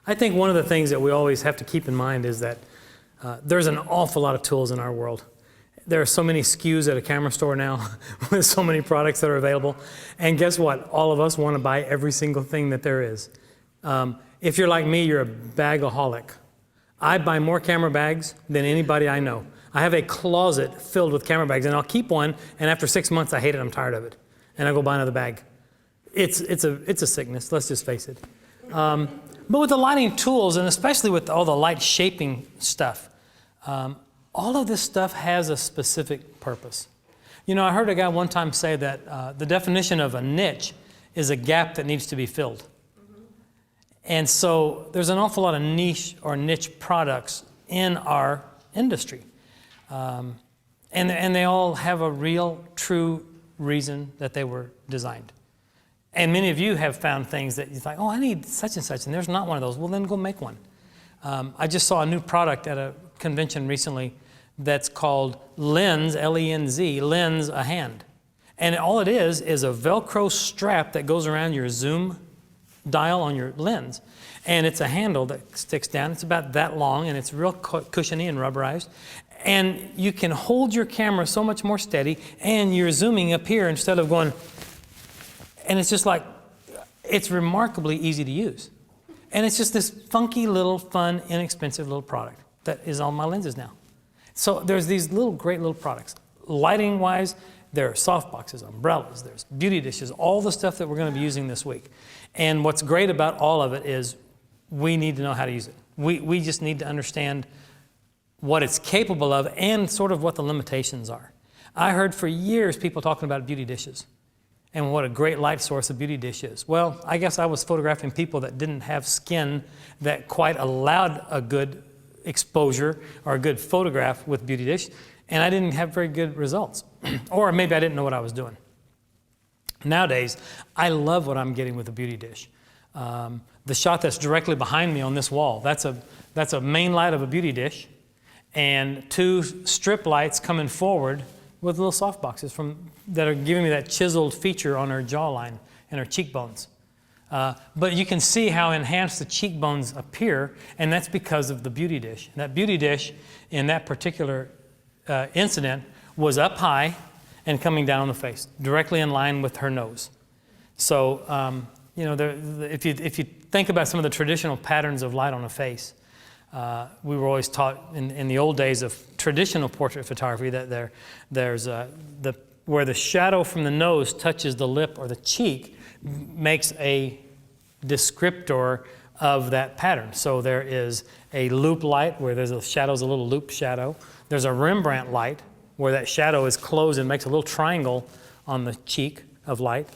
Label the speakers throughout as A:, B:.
A: I think one of the things that we always have to keep in mind is that there's an awful lot of tools in our world. There are so many SKUs at a camera store now with so many products that are available. And guess what? All of us want to buy every single thing that there is. If you're like me, you're a bagaholic. I buy more camera bags than anybody I know. I have a closet filled with camera bags, and I'll keep one, and after 6 months, I hate it, I'm tired of it. And I go buy another bag. It's a sickness, let's just face it. But with the lighting tools, and especially with all the light shaping stuff, all of this stuff has a specific purpose. You know, I heard a guy one time say that the definition of a niche is a gap that needs to be filled. And so there's an awful lot of niche or niche products in our industry. And they all have a real, true reason that they were designed. And many of you have found things that you think, oh, I need such and such, and there's not one of those. Well, then go make one. I just saw a new product at a convention recently that's called Lenz, L-E-N-Z, Lenz a Hand. And all it is a Velcro strap that goes around your zoom dial on your lens. And it's a handle that sticks down. It's about that long, and it's real cushiony and rubberized. And you can hold your camera so much more steady, and you're zooming up here instead of going, and it's just like, it's remarkably easy to use. And it's just this funky little, fun, inexpensive little product that is on my lenses now. So there's these great little products. Lighting-wise, there are softboxes, umbrellas, there's beauty dishes, all the stuff that we're going to be using this week. And what's great about all of it is we need to know how to use it. We just need to understand what it's capable of and sort of what the limitations are. I heard for years people talking about beauty dishes and what a great light source a beauty dish is. Well, I guess I was photographing people that didn't have skin that quite allowed a good exposure or a good photograph with beauty dish, and I didn't have very good results. Or maybe I didn't know what I was doing. Nowadays, I love what I'm getting with a beauty dish. The shot that's directly behind me on this wall, that's a main light of a beauty dish, and two strip lights coming forward with little soft boxes that are giving me that chiseled feature on her jawline and her cheekbones. But you can see how enhanced the cheekbones appear, and that's because of the beauty dish. And that beauty dish in that particular incident was up high and coming down on the face, directly in line with her nose. So, you know, if you think about some of the traditional patterns of light on a face, we were always taught in the old days of traditional portrait photography that there's where the shadow from the nose touches the lip or the cheek makes a descriptor of that pattern. So there is a loop light where there's a shadow's a little loop shadow. There's a Rembrandt light where that shadow is closed and makes a little triangle on the cheek of light.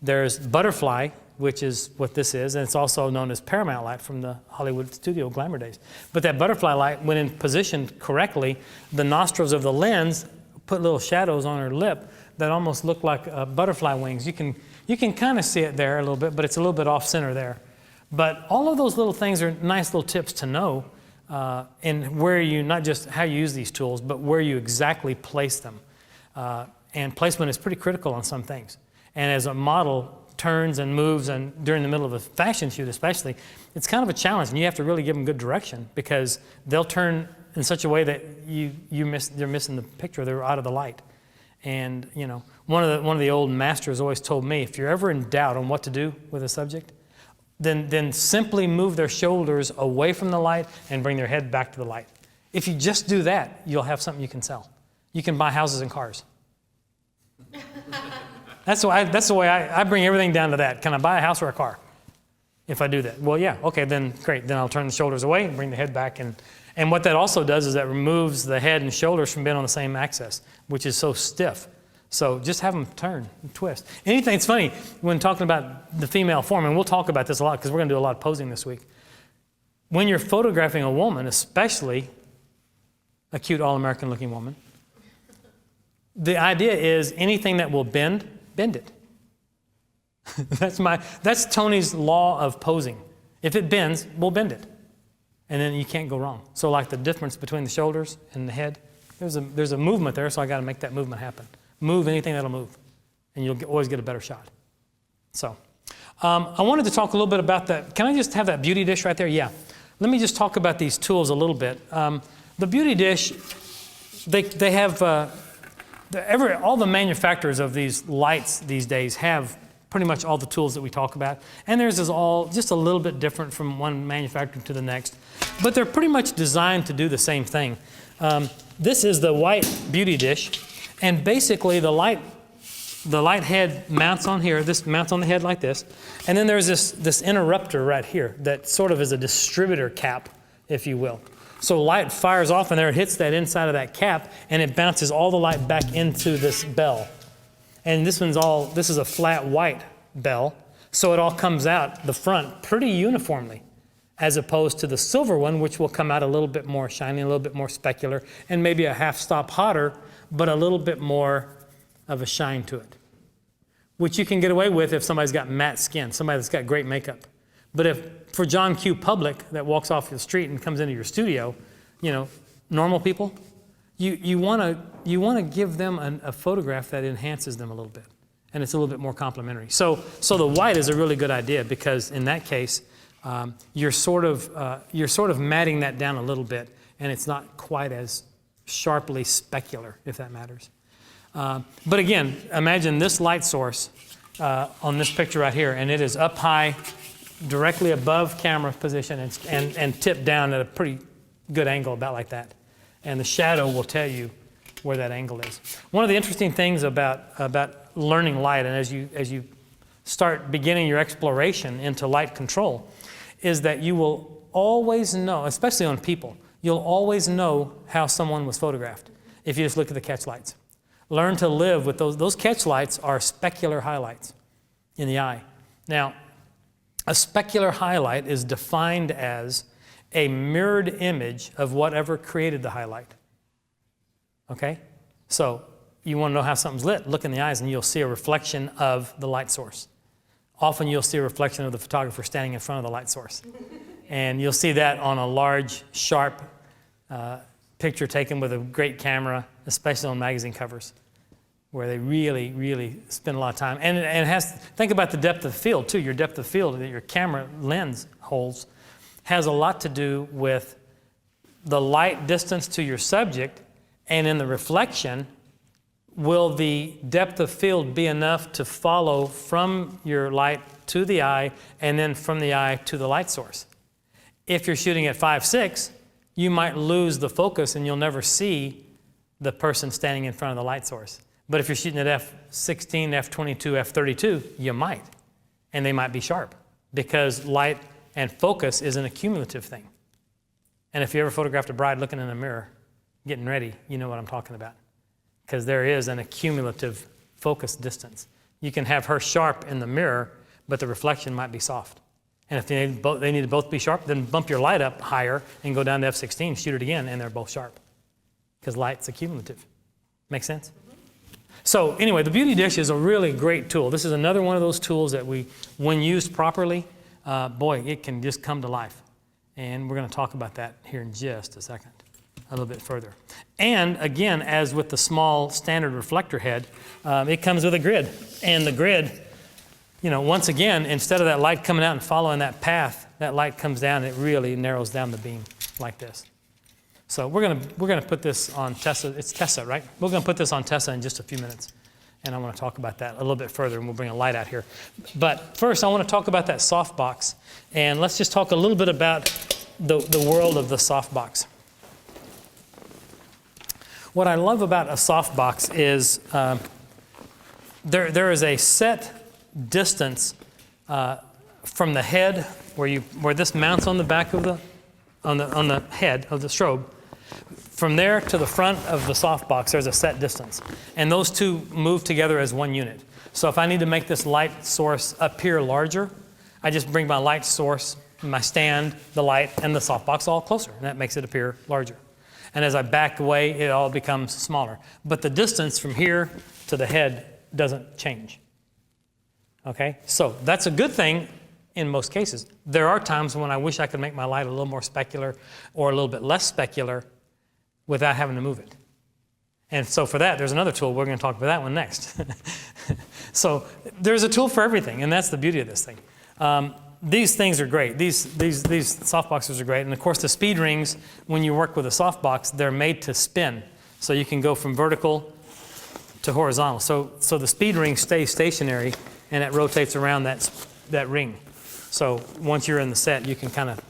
A: There's butterfly, which is what this is, and it's also known as Paramount light from the Hollywood studio glamour days. But that butterfly light, when in position correctly, the nostrils of the lens put little shadows on her lip that almost look like butterfly wings. You can kind of see it there a little bit, but it's a little bit off center there. But all of those little things are nice little tips to know in where you, not just how you use these tools, but where you exactly place them. And placement is pretty critical on some things. And as a model turns and moves, and during the middle of a fashion shoot especially, it's kind of a challenge, and you have to really give them good direction because they'll turn in such a way that they're missing the picture, they're out of the light. And you know, one of the old masters always told me, if you're ever in doubt on what to do with a subject, then simply move their shoulders away from the light and bring their head back to the light. If you just do that, you'll have something you can sell. You can buy houses and cars. That's the way I bring everything down to that. Can I buy a house or a car if I do that? Well, yeah, okay, then great. Then I'll turn the shoulders away and bring the head back. And what that also does is that removes the head and shoulders from being on the same axis, which is so stiff. So just have them turn and twist. Anything, it's funny, when talking about the female form, and we'll talk about this a lot because we're going to do a lot of posing this week. When you're photographing a woman, especially a cute all-American looking woman, the idea is anything that will bend it. That's Tony's law of posing. If it bends, we'll bend it. And then you can't go wrong. So like the difference between the shoulders and the head, there's a movement there, so I got to make that movement happen. Move anything that'll move, and you'll always get a better shot. So, I wanted to talk a little bit about that. Can I just have that beauty dish right there? Yeah. Let me just talk about these tools a little bit. The beauty dish, they have, all the manufacturers of these lights these days have pretty much all the tools that we talk about. And theirs is all just a little bit different from one manufacturer to the next. But they're pretty much designed to do the same thing. This is the white beauty dish. And basically the light head mounts on here. This mounts on the head like this. And then there's this interrupter right here that sort of is a distributor cap, if you will. So light fires off in there, it hits that inside of that cap, and it bounces all the light back into this bell. And this is a flat white bell, so it all comes out the front pretty uniformly, as opposed to the silver one, which will come out a little bit more shiny, a little bit more specular, and maybe a half stop hotter, but a little bit more of a shine to it, which you can get away with if somebody's got matte skin, somebody that's got great makeup. But if for John Q. Public that walks off the street and comes into your studio, normal people, you want to give them a photograph that enhances them a little bit, and it's a little bit more complimentary. So the white is a really good idea, because in that case, you're sort of matting that down a little bit, and it's not quite as sharply specular, if that matters. But again, imagine this light source on this picture right here, and it is up high, directly above camera position, and tipped down at a pretty good angle, about like that. And the shadow will tell you where that angle is. One of the interesting things about learning light, and as you start beginning your exploration into light control, is that you will always know, especially on people, you'll always know how someone was photographed if you just look at the catch lights. Learn to live with those. Those catch lights are specular highlights in the eye. Now, a specular highlight is defined as a mirrored image of whatever created the highlight. Okay? So you want to know how something's lit, look in the eyes and you'll see a reflection of the light source. Often you'll see a reflection of the photographer standing in front of the light source. And you'll see that on a large, sharp picture taken with a great camera, especially on magazine covers, where they really, really spend a lot of time. And it has, think about the depth of field too. Your depth of field that your camera lens holds has a lot to do with the light distance to your subject, and in the reflection, will the depth of field be enough to follow from your light to the eye, and then from the eye to the light source. If you're shooting at 5.6, you might lose the focus and you'll never see the person standing in front of the light source. But if you're shooting at f16, f22, f32, you might. And they might be sharp, because light and focus is an accumulative thing. And if you ever photographed a bride looking in a mirror, getting ready, you know what I'm talking about. Because there is an accumulative focus distance. You can have her sharp in the mirror, but the reflection might be soft. And if they need to both be sharp, then bump your light up higher and go down to f16, shoot it again, and they're both sharp. Because light's accumulative. Make sense? So anyway, the beauty dish is a really great tool. This is another one of those tools that when used properly, boy, it can just come to life. And we're going to talk about that here in just a second, a little bit further. And again, as with the small standard reflector head, it comes with a grid. And the grid, once again, instead of that light coming out and following that path, that light comes down and it really narrows down the beam like this. So we're gonna put this on Tessa. It's Tessa, right? We're gonna put this on Tessa in just a few minutes, and I want to talk about that a little bit further, and we'll bring a light out here. But first, I want to talk about that softbox, and let's just talk a little bit about the world of the softbox. What I love about a softbox is there is a set distance from the head where this mounts on the back of on the head of the strobe. From there to the front of the softbox, there's a set distance. And those two move together as one unit. So if I need to make this light source appear larger, I just bring my light source, my stand, the light, and the softbox all closer. And that makes it appear larger. And as I back away, it all becomes smaller. But the distance from here to the head doesn't change. Okay? So that's a good thing in most cases. There are times when I wish I could make my light a little more specular or a little bit less specular without having to move it. And so for that, there's another tool. We're going to talk about that one next. So there's a tool for everything, and that's the beauty of this thing. These things are great. These softboxes are great. And of course, the speed rings, when you work with a softbox, they're made to spin. So you can go from vertical to horizontal. So the speed ring stays stationary, and it rotates around that ring. So once you're in the set, you can kind of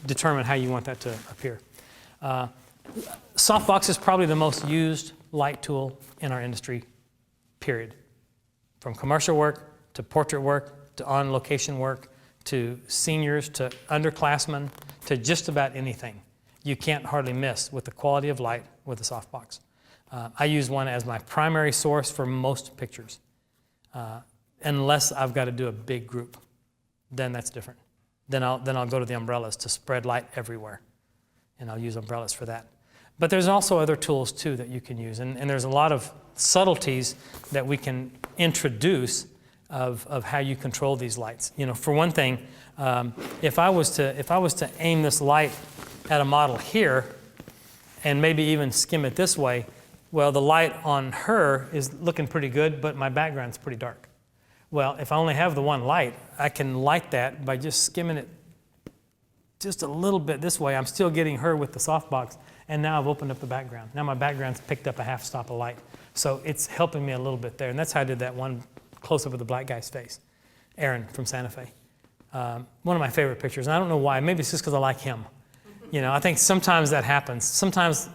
A: determine how you want that to appear. Softbox is probably the most used light tool in our industry, period. From commercial work to portrait work to on-location work to seniors to underclassmen to just about anything. You can't hardly miss with the quality of light with a softbox. I use one as my primary source for most pictures, unless I've got to do a big group. Then that's different. Then I'll go to the umbrellas to spread light everywhere, and I'll use umbrellas for that. But there's also other tools too that you can use, and there's a lot of subtleties that we can introduce of how you control these lights. You know, for one thing, if I was to aim this light at a model here, and maybe even skim it this way, well, the light on her is looking pretty good, but my background's pretty dark. Well, if I only have the one light, I can light that by just skimming it just a little bit this way. I'm still getting her with the softbox, and now I've opened up the background. Now my background's picked up a half stop of light. So it's helping me a little bit there, and that's how I did that one close-up of the black guy's face, Aaron from Santa Fe. One of my favorite pictures, and I don't know why. Maybe it's just because I like him. You know, I think sometimes that happens. Sometimes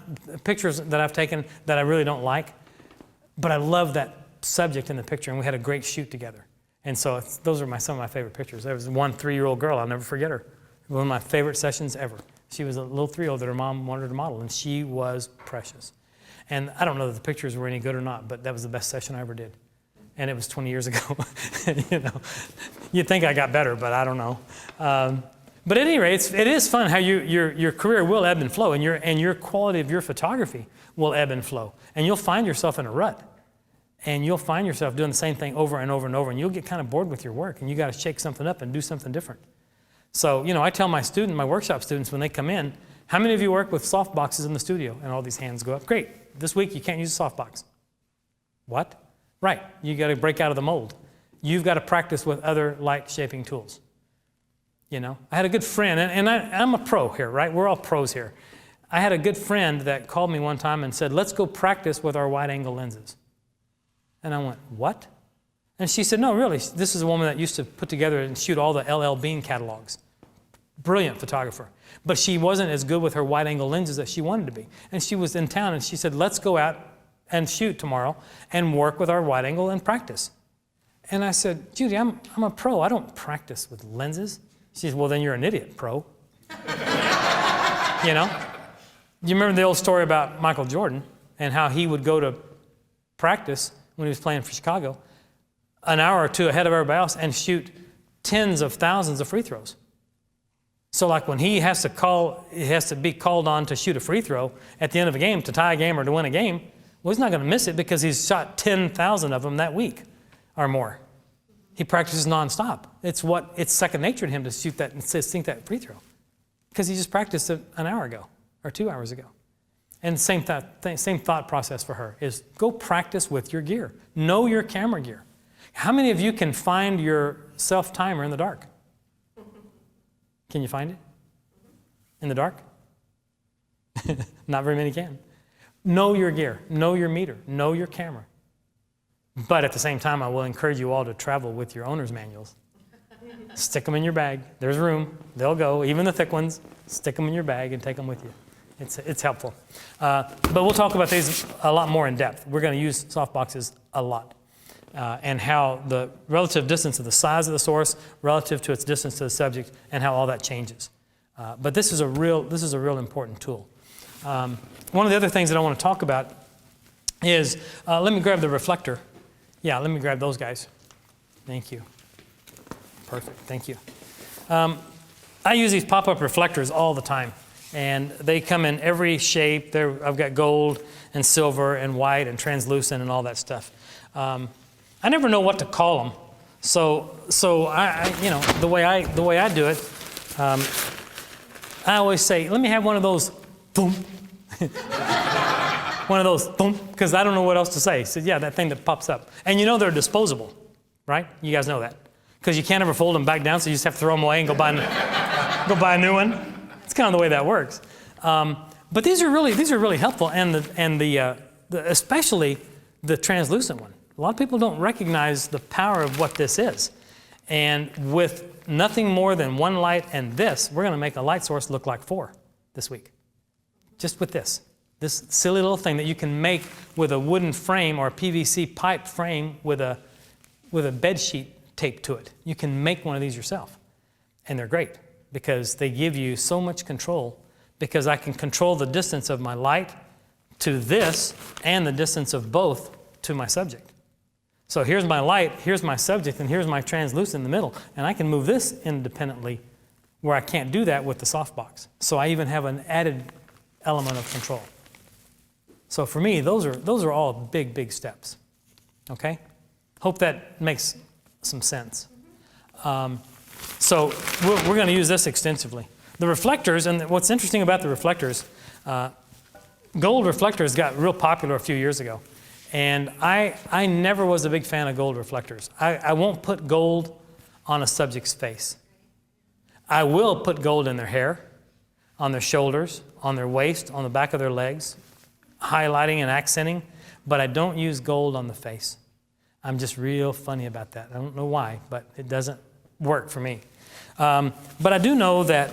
A: pictures that I've taken that I really don't like, but I love that subject in the picture, and we had a great shoot together. And so those are some of my favorite pictures. There was one 3-year-old girl, I'll never forget her. One of my favorite sessions ever. She was a little 3-year-old that her mom wanted her to model, and she was precious. And I don't know that the pictures were any good or not, but that was the best session I ever did. And it was 20 years ago. You know, you'd think I got better, but I don't know. But at any rate, it is fun how your career will ebb and flow, and your quality of your photography will ebb and flow. And you'll find yourself in a rut. And you'll find yourself doing the same thing over and over and over, and you'll get kind of bored with your work, and you got to shake something up and do something different. So, you know, I tell my workshop students when they come in, how many of you work with soft boxes in the studio? And all these hands go up. Great. This week you can't use a softbox. What? Right. You got to break out of the mold. You've got to practice with other light shaping tools. You know, I had a good friend, and I'm a pro here, right? We're all pros here. I had a good friend that called me one time and said, let's go practice with our wide angle lenses. And I went, what? And she said, no, really. This is a woman that used to put together and shoot all the LL Bean catalogs. Brilliant photographer. But she wasn't as good with her wide angle lenses as she wanted to be. And she was in town, and she said, let's go out and shoot tomorrow and work with our wide angle and practice. And I said, Judy, I'm a pro. I don't practice with lenses. She said, well, then you're an idiot, pro. You know? You remember the old story about Michael Jordan and how he would go to practice when he was playing for Chicago an hour or two ahead of everybody else and shoot tens of thousands of free throws. So like when he has to be called on to shoot a free throw at the end of a game to tie a game or to win a game, well, he's not going to miss it because he's shot 10,000 of them that week or more. He practices nonstop. It's second nature to him to shoot that and sink that free throw because he just practiced it an hour ago or 2 hours ago. And same thought process for her is go practice with your gear. Know your camera gear. How many of you can find your self-timer in the dark? Can you find it? In the dark? Not very many can. Know your gear. Know your meter. Know your camera. But at the same time, I will encourage you all to travel with your owner's manuals. Stick them in your bag. There's room. They'll go. Even the thick ones, stick them in your bag and take them with you. It's helpful. But we'll talk about these a lot more in depth. We're going to use softboxes a lot. And how the relative distance of the size of the source relative to its distance to the subject and how all that changes. But this is a real important tool. One of the other things that I want to talk about is, let me grab the reflector. Yeah, let me grab those guys. Thank you. Perfect, thank you. I use these pop-up reflectors all the time. And they come in every shape. I've got gold and silver and white and translucent and all that stuff. I never know what to call them. So I you know, the way I do it, I always say, let me have one of those, boom. One of those, boom, because I don't know what else to say. So yeah, that thing that pops up. And you know they're disposable. right? You guys know that. Because you can't ever fold them back down, so you just have to throw them away and go buy a new one. It's kind of the way that works. But these are really helpful, and especially the translucent one. A lot of people don't recognize the power of what this is. And with nothing more than one light and this, we're going to make a light source look like 4 this week. Just with this silly little thing that you can make with a wooden frame or a PVC pipe frame with a bed sheet taped to it. You can make one of these yourself. And they're great because they give you so much control, because I can control the distance of my light to this and the distance of both to my subject. So here's my light, here's my subject, and here's my translucent in the middle. And I can move this independently where I can't do that with the softbox. So I even have an added element of control. So for me, those are all big, big steps. Okay? Hope that makes some sense. So we're going to use this extensively. The reflectors, and what's interesting about the reflectors, gold reflectors got real popular a few years ago. And I never was a big fan of gold reflectors. I won't put gold on a subject's face. I will put gold in their hair, on their shoulders, on their waist, on the back of their legs, highlighting and accenting, but I don't use gold on the face. I'm just real funny about that. I don't know why, but it doesn't work for me. But I do know that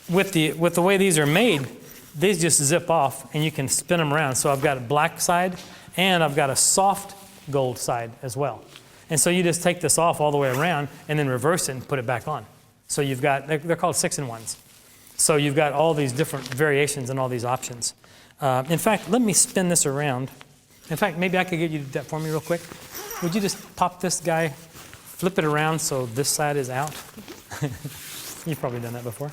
A: with the way these are made, these just zip off and you can spin them around. So I've got a black side and I've got a soft gold side as well. And so you just take this off all the way around and then reverse it and put it back on. So you've got, they're called 6-in-1s. So you've got all these different variations and all these options. In fact, let me spin this around. In fact, maybe I could get you to do that for me real quick. Would you just pop this guy, flip it around so this side is out? You've probably done that before.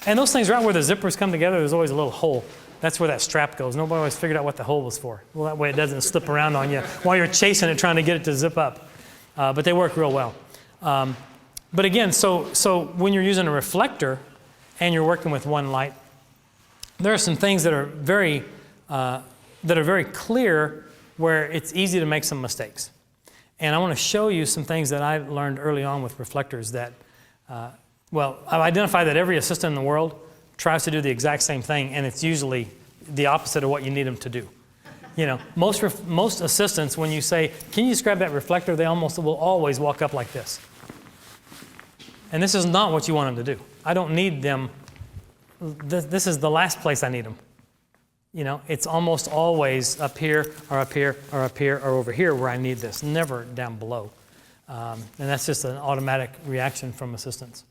A: And those things right where the zippers come together, there's always a little hole. That's where that strap goes. Nobody always figured out what the hole was for. Well, that way it doesn't slip around on you while you're chasing it, trying to get it to zip up. But they work real well. But again, so when you're using a reflector and you're working with one light, there are some things that are very clear where it's easy to make some mistakes. And I want to show you some things that I learned early on with reflectors that, I've identified that every assistant in the world tries to do the exact same thing, and it's usually the opposite of what you need them to do. You know, most assistants, when you say, can you describe that reflector, they almost will always walk up like this. And this is not what you want them to do. I don't need them. This is the last place I need them. You know, it's almost always up here, or up here, or up here, or over here where I need this, never down below. And that's just an automatic reaction from assistants.